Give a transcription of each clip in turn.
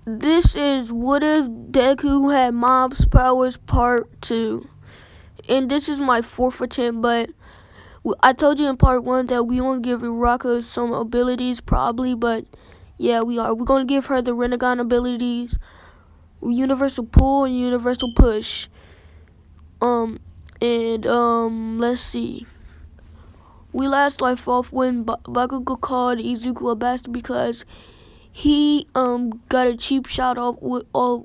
This is What If Deku Had Mob's Powers Part 2. And this is my fourth attempt, but I told you in Part 1 that we won't give Uraka some abilities, probably, but yeah, we are. We're going to give her the Renegon abilities, Universal Pull and Universal Push. Let's see. We last left off when Bakugo called Izuku a bastard because he got a cheap shot off with a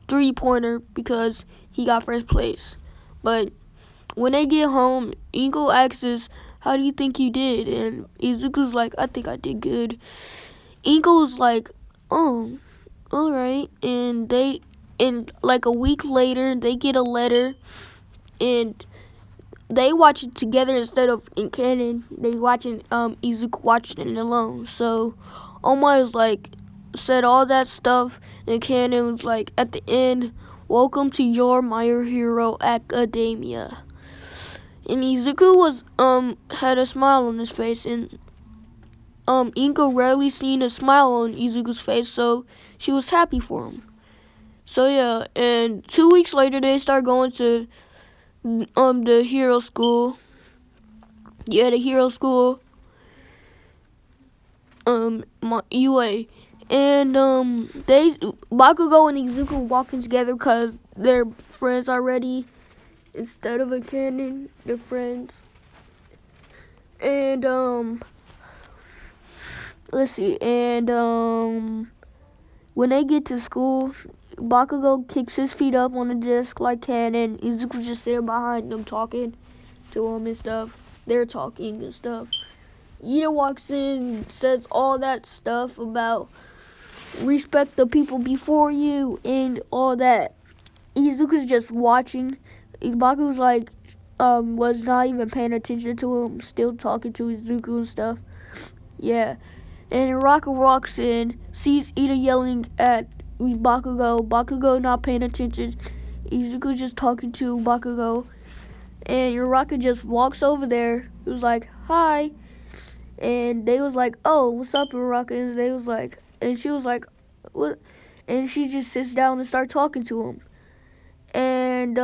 3-pointer because he got first place. But when they get home, Ingo asks, "How do you think you did?" And Izuku's like, "I think I did good." Ingo's like, "Oh, all right." And like a week later, they get a letter, and they watch it together instead of in canon. They watching Izuku watching it alone. So Oma was like said all that stuff, and canon was like at the end, "Welcome to your My Hero Academia." And Izuku was had a smile on his face, and Inko rarely seen a smile on Izuku's face, so she was happy for him. So yeah, and 2 weeks later they start going to the hero school. Yeah, the hero school. UA. And they Bakugo and Izuku walking together because they're friends already. Instead of a canon, they're friends. And let's see. And when they get to school, Bakugo kicks his feet up on the desk like canon. Izuku's just sitting behind them talking to him and stuff. They're talking and stuff. Ida walks in, says all that stuff about respect the people before you and all that. Izuku's just watching. Baku's like, was not even paying attention to him, still talking to Izuku and stuff. Yeah. And Uraka walks in, sees Ida yelling at Bakugo. Bakugo not paying attention. Izuku just talking to Bakugo. And Uraka just walks over there. He was like, "Hi." And they was like, "Oh, what's up, Uraka?" And they was like, and she was like, "What?" And she just sits down and start talking to him. And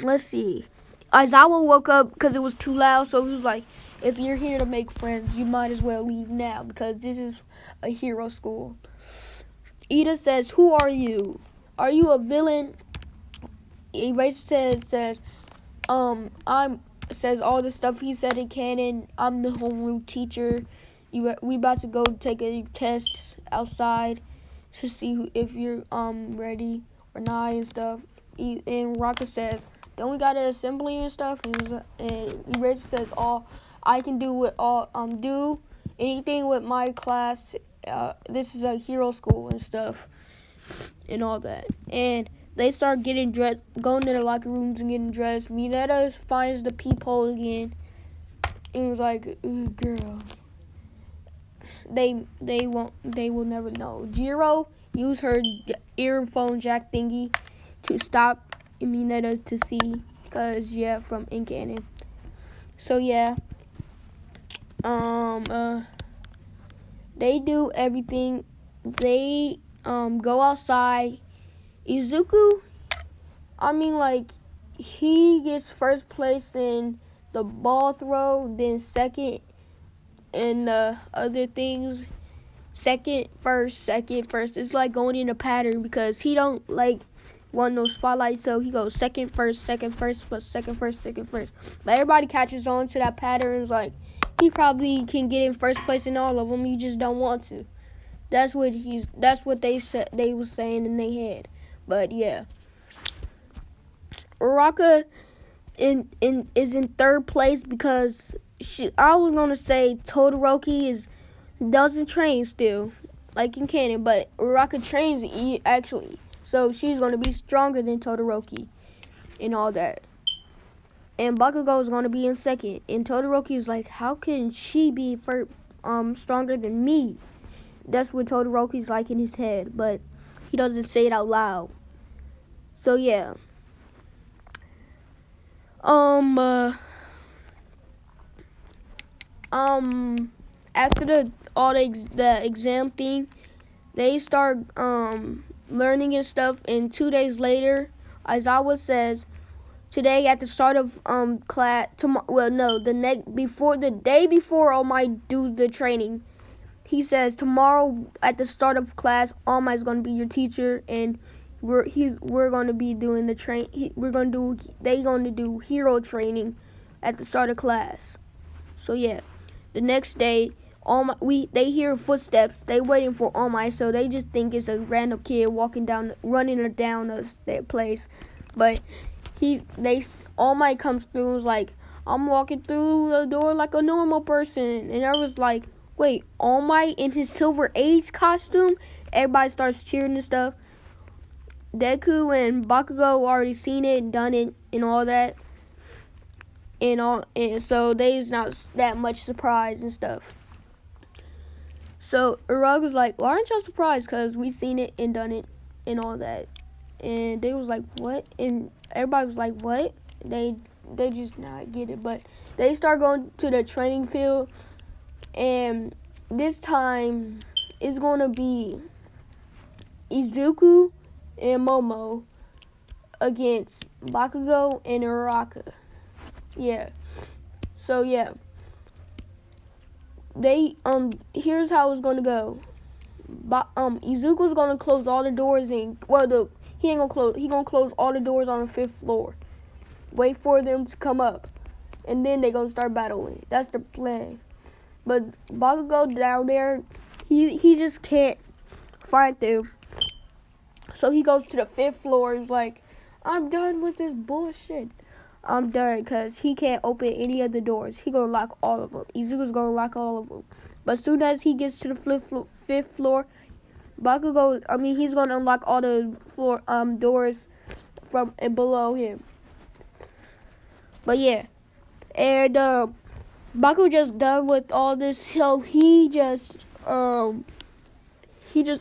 let's see. Aizawa woke up because it was too loud, so he was like, "If you're here to make friends, you might as well leave now because this is a hero school." Ida says, "Who are you? Are you a villain?" Eraser says, I'm says all the stuff he said in canon. "I'm the homeroom teacher. We about to go take a test outside to see if you're ready or not and stuff." And Rocket says, "Don't we got an assembly and stuff?" And Eraser says, "All I can do with do anything with my class. This is a hero school and stuff and all that." And they start getting dressed, going to their locker rooms and getting dressed. Mineta finds the peephole again and was like, "Ooh, girls." They will never know. Jiro used her earphone jack thingy to stop Mineta to see, cause yeah, from in canon. So yeah, they do everything. They go outside. Izuku, he gets first place in the ball throw, then second in the other things. Second, first. It's like going in a pattern because he don't like want no spotlight, so he goes second, first, but second, first. But everybody catches on to that pattern. It's like he probably can get in first place in all of them. He just don't want to. That's what they said. They was saying in their head. But yeah. Uraka is in third place because I was gonna say Todoroki doesn't train still, like in canon, but Uraka trains actually, so she's gonna be stronger than Todoroki and all that. And Bakugo is gonna be in second, and Todoroki is like, "How can she be stronger than me?" That's what Todoroki's like in his head, but he doesn't say it out loud. So yeah. after the exam thing, they start learning and stuff. And 2 days later, Aizawa says, today at the start of class, the day before All Might do the training, he says tomorrow at the start of class, All Might's gonna be your teacher, and we're gonna be doing they gonna do hero training at the start of class. So yeah, the next day, they hear footsteps. They waiting for All Might, so they just think it's a random kid running down their place, but All Might comes through and was like, I'm walking through the door like a normal person. And I was like, wait, All Might in his Silver Age costume? Everybody starts cheering and stuff. Deku and Bakugo already seen it and done it and all that. And so they's not that much surprised and stuff. So Urag was like, why aren't y'all surprised? Because we seen it and done it and all that. And they was like, what? And everybody was like, what? They just not get it. But they start going to the training field, and this time it's going to be Izuku and Momo against Bakugo and Uraraka. Yeah. So yeah. Here's how it's gonna go. Izuku's gonna close all the doors he ain't gonna close. He gonna close all the doors on the 5th floor. Wait for them to come up, and then they gonna start battling. That's the plan. But Bakugo down there, he just can't find them. So he goes to the 5th floor. He's like, I'm done with this bullshit. I'm done, because he can't open any of the doors. He gonna lock all of them. Izuku's gonna lock all of them. But as soon as he gets to the 5th floor, he's gonna unlock all the doors from and below him. But yeah, and Baku just done with all this, so he just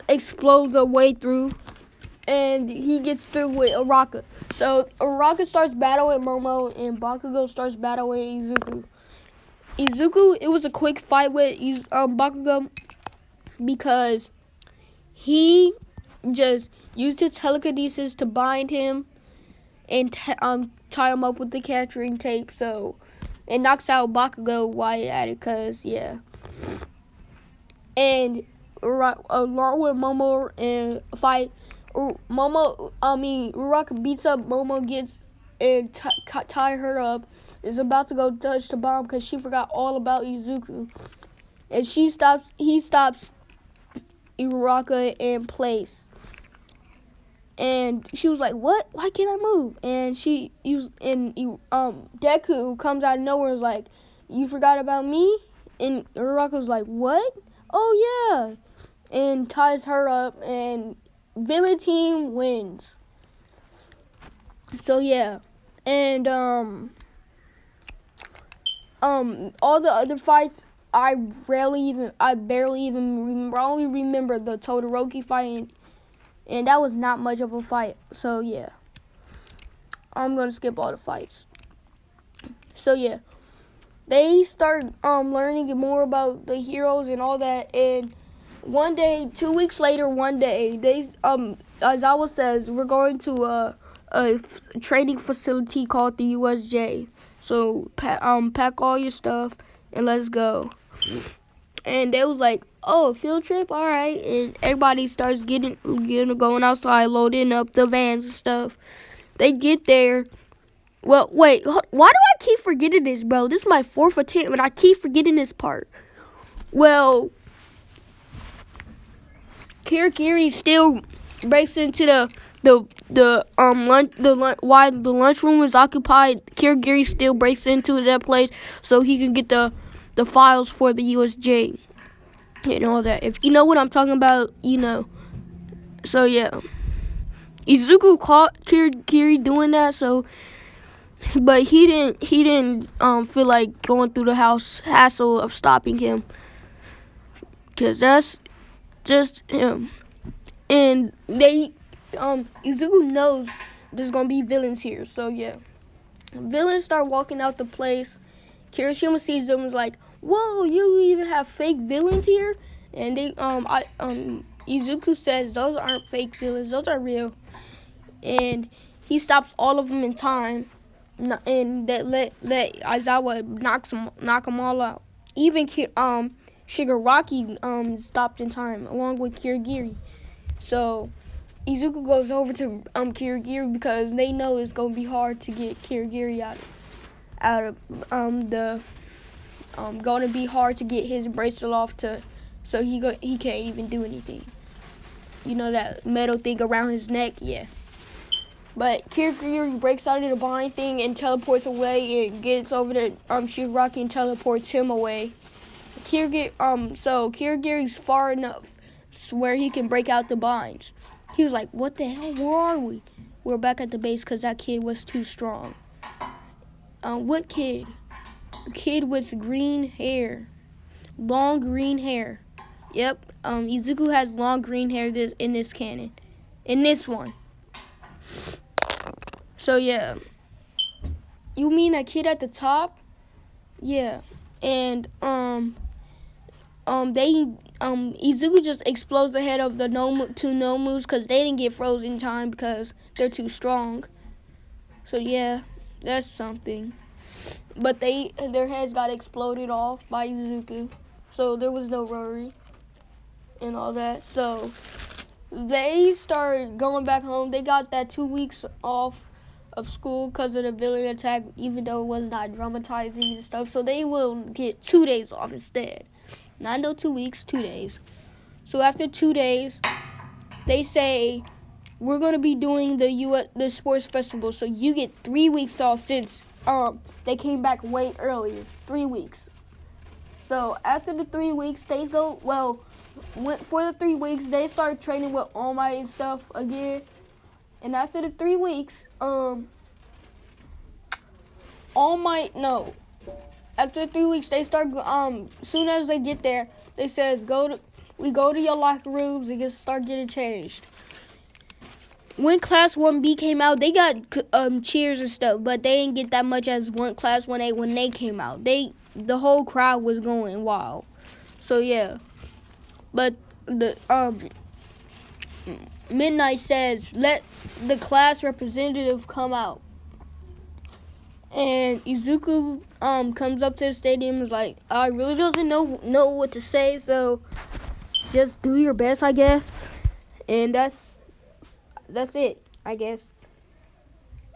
explodes a way through, and he gets through with Uraraka. So Uraraka starts battling Momo, and Bakugo starts battling Izuku. It was a quick fight with Bakugo, because he just used his telekinesis to bind him and tie him up with the capturing tape. So it knocks out Bakugo while at it, cause yeah. And along with Momo and fight, Uraraka beats up Momo, gets and tie her up. Is about to go touch the bomb because she forgot all about Izuku, and he stops Uraraka in place. And she was like, "What? Why can't I move?" And Deku comes out of nowhere and is like, "You forgot about me?" And Uraraka was like, "What? Oh yeah," and ties her up, and villain team wins. So yeah, and all the other fights, I barely even remember. I only remember the Todoroki fight, and that was not much of a fight. So yeah, I'm gonna skip all the fights. So yeah, they start learning more about the heroes and all that. And 2 weeks later, they Aizawa says, we're going to a training facility called the USJ. So pack all your stuff and let's go. And they was like, oh, field trip, all right. And everybody starts going outside, loading up the vans and stuff. They get there. Well, wait, why do I keep forgetting this, bro? This is my 4th attempt, and I keep forgetting this part. Well, Kirigiri still breaks into while the lunchroom is occupied. Kirigiri still breaks into that place so he can get the files for the USJ and all that. If you know what I'm talking about, you know. So yeah, Izuku caught Kirigiri doing that. So, but he didn't feel like going through the hassle of stopping him, because that's just him. And Izuku knows there's gonna be villains here. So yeah, villains start walking out the place. Kirishima sees them and is like, well, you even have fake villains here, and Izuku says those aren't fake villains; those are real, and he stops all of them in time, and that let Aizawa knock them all out. Even Shigaraki stopped in time along with Kirigiri. So Izuku goes over to Kirigiri because they know it's gonna be hard to get Kirigiri out of the gonna be hard to get his bracelet off so he can't even do anything. You know that metal thing around his neck, yeah. But Kirigiri breaks out of the bind thing and teleports away and gets over to Shigaraki and teleports him away. So Kirigiri's far enough where he can break out the binds. He was like, what the hell, where are we? We're back at the base because that kid was too strong. What kid? A kid with green hair. Long green hair. Yep, Izuku has long green hair in this canon. In this one. So yeah. You mean that kid at the top? Yeah. And Izuku just explodes the head of the two Nomus because they didn't get frozen in time because they're too strong. So yeah, that's something. But their heads got exploded off by Izuku, so there was no worry and all that. So they started going back home. They got that 2 weeks off of school because of the villain attack, even though it was not dramatizing and stuff. So they will get 2 days off instead. Not no 2 weeks, 2 days. So after 2 days, they say we're gonna be doing the sports festival. So you get 3 weeks off since they came back way earlier. 3 weeks. So after the 3 weeks, they go for the 3 weeks they start training with All Might and stuff again. And after the 3 weeks, After 3 weeks, they start. Soon as they get there, they says we go to your locker rooms and start getting changed. When Class 1B came out, they got cheers and stuff, but they didn't get that much as Class 1A when they came out. The whole crowd was going wild. So yeah, but the Midnight says let the class representative come out. And Izuku comes up to the stadium and is like, I really doesn't know what to say, so just do your best, I guess. And that's it, I guess.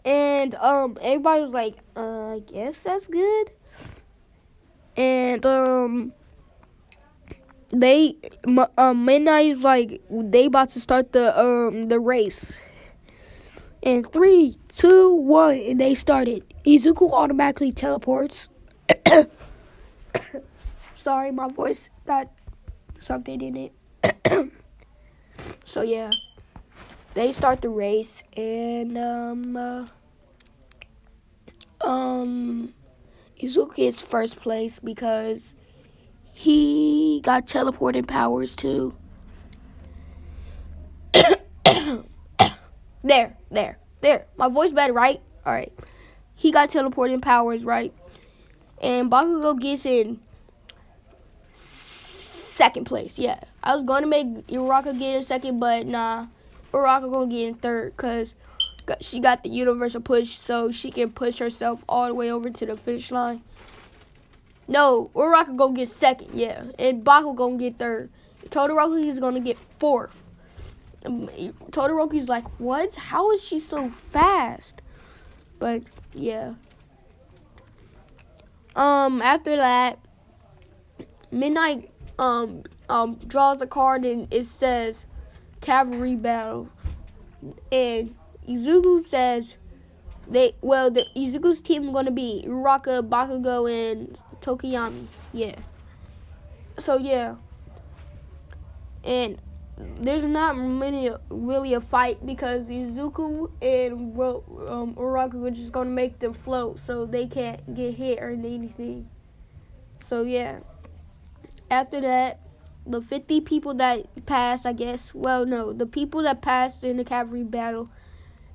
And everybody was like, I guess that's good. And Midnight is like they about to start the race. And 3, 2, 1, and they started. Izuku automatically teleports. Sorry, my voice got something in it. So yeah, they start the race, and Izuku gets first place because he got teleporting powers too. There. My voice better, right? All right. He got teleporting powers, right? And Bakugo gets in second place. Yeah, I was going to make Uraraka get in second, but nah. Uraraka going to get in third because she got the universal push, so she can push herself all the way over to the finish line. No, Uraraka going to get second, yeah. And Bakugo going to get third. Todoroki is going to get fourth. Todoroki's like, what? How is she so fast? But yeah. After that, Midnight draws a card and it says cavalry battle. And Izuku says Izuku's team is gonna be Uraraka, Bakugo, and Tokiyami. Yeah. So yeah. And there's not really a fight because Izuku and Uraraka are just gonna make them float so they can't get hit or anything. So yeah. After that, the 50 people that passed, I guess. Well, no, the people that passed in the cavalry battle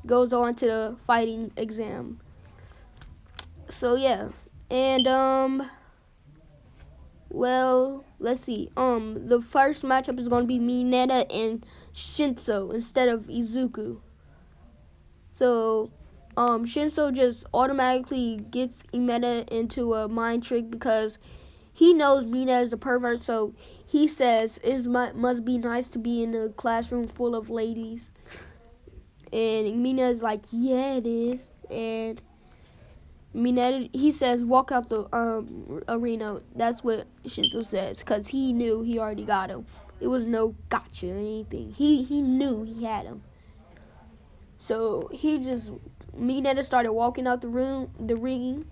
goes on to the fighting exam. So yeah, and Well, let's see. The first matchup is gonna be Mineta and Shinso instead of Izuku. So, Shinso just automatically gets Mineta into a mind trick because he knows Mineta is a pervert. So he says it must be nice to be in a classroom full of ladies, and Mineta is like, yeah, it is, and Mineta, he says, walk out the arena. That's what Shinzo says, because he knew he already got him. It was no gotcha or anything. He knew he had him. So Mineta started walking out the ring,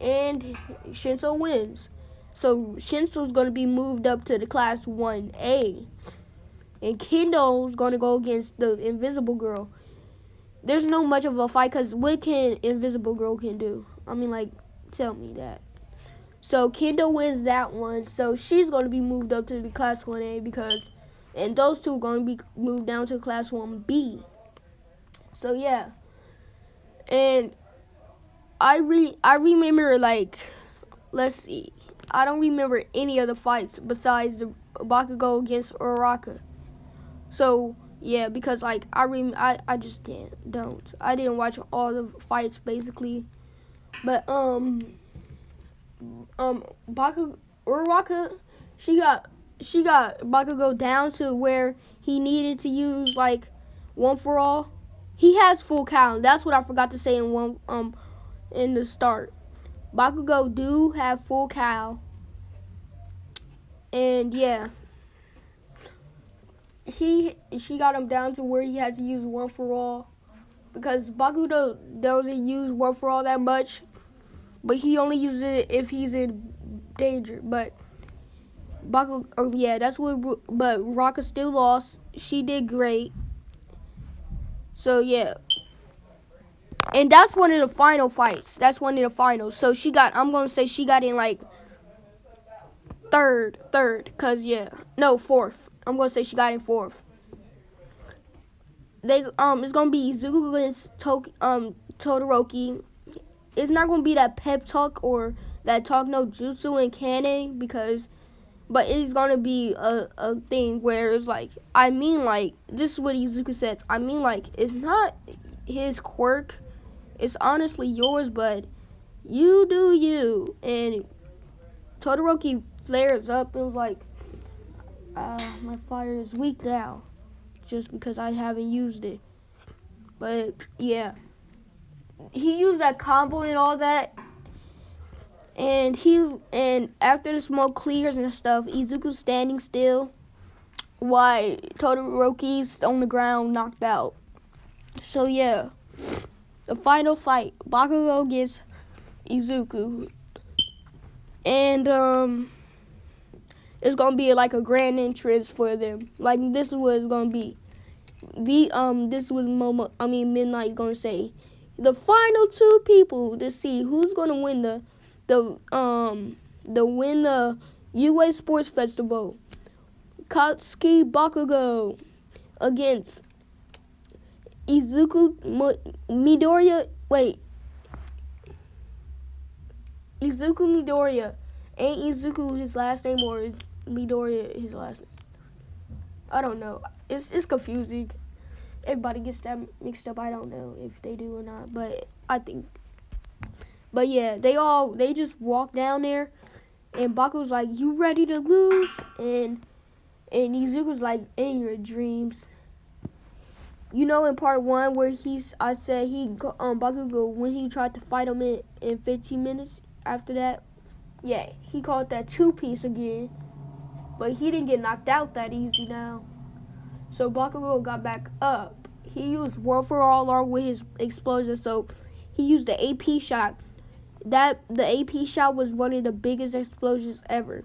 and Shinzo wins. So Shinzo's going to be moved up to the class 1A. And Kendo's going to go against the Invisible Girl. There's no much of a fight because what can Invisible Girl can do? I mean, like, tell me that. So Kendo wins that one. So she's going to be moved up to the class 1A and those two are going to be moved down to class 1B. So yeah. And I remember, like, let's see. I don't remember any of the fights besides the Bakugo against Uraraka. So yeah, because like I just don't. I didn't watch all the fights basically, but Uraraka, she got Bakugo down to where he needed to use like one for all. He has full count. That's what I forgot to say in the start. Bakugo do have full cow, and yeah. She got him down to where he had to use one for all, because Bakugo doesn't use one for all that much, but he only uses it if he's in danger. But that's what. But Raka still lost. She did great. So yeah, and that's one of the final fights. That's one of the finals. So I'm gonna say she got in like third, fourth. I'm gonna say she got in fourth. It's gonna be Izuku against Todoroki. It's not gonna be that pep talk or that talk no jutsu and canon but it's gonna be a thing where it's like, I mean, like, this is what Izuku says. I mean, like, it's not his quirk. It's honestly yours, but you do you. And Todoroki flares up and was like, my fire is weak now, just because I haven't used it. But yeah, he used that combo and all that, and after the smoke clears and stuff, Izuku's standing still while Todoroki's on the ground knocked out. So yeah, the final fight, Bakugo gets Izuku, and it's gonna be like a grand entrance for them. Like, this is what it's gonna be. This was Midnight gonna say the final two people to see who's gonna win the UA Sports Festival. Katsuki Bakugo against Izuku Midoriya. Wait, Izuku Midoriya. Ain't Izuku his last name, or is Midoriya his last name? I don't know. It's confusing. Everybody gets that mixed up. I don't know if they do or not, but I think. But yeah, they just walk down there, and Baku's like, "You ready to lose?" And Izuku's like, "In your dreams." You know, in part 1 where I said Bakugo, when he tried to fight him in 15 minutes after that, yeah, he called that 2-piece again. But he didn't get knocked out that easy now. So Bakugo got back up. He used one for all along with his explosion. So he used the AP shot. The AP shot was one of the biggest explosions ever.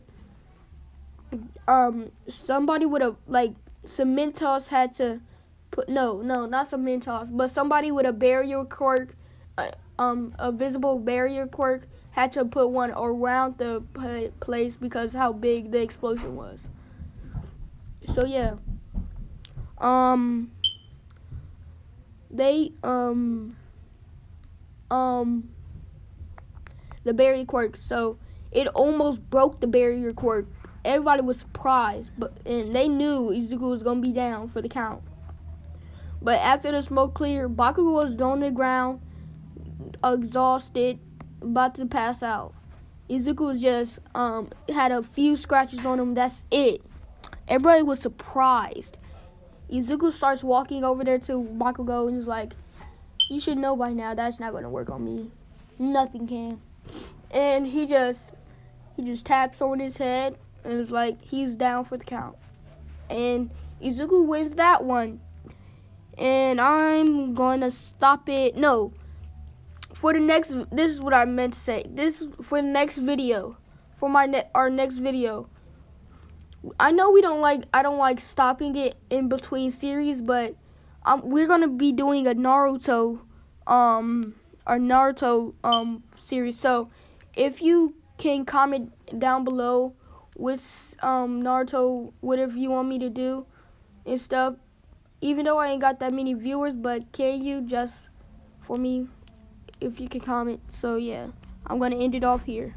Somebody would have, like, Cementos had to put, no, not Cementos, but somebody with a barrier quirk, a visible barrier quirk, had to put one around the place because how big the explosion was. So yeah, the barrier quirk. So it almost broke the barrier cord. Everybody was surprised, and they knew Izuku was gonna be down for the count. But after the smoke cleared, Bakugo was on the ground, exhausted, about to pass out. Izuku was just had a few scratches on him. That's it. Everybody was surprised. Izuku starts walking over there to Bakugo and he's like, "You should know by now that's not gonna work on me. Nothing can." And he just taps on his head and is like, he's down for the count. And Izuku wins that one. And I'm gonna stop it. No, for the next. This is what I meant to say. This for the next video, for our next video. I know I don't like stopping it in between series, but we're gonna be doing a Naruto series. So if you can comment down below which Naruto, whatever you want me to do and stuff. Even though I ain't got that many viewers, but can you just for me if you can comment? So yeah, I'm gonna end it off here.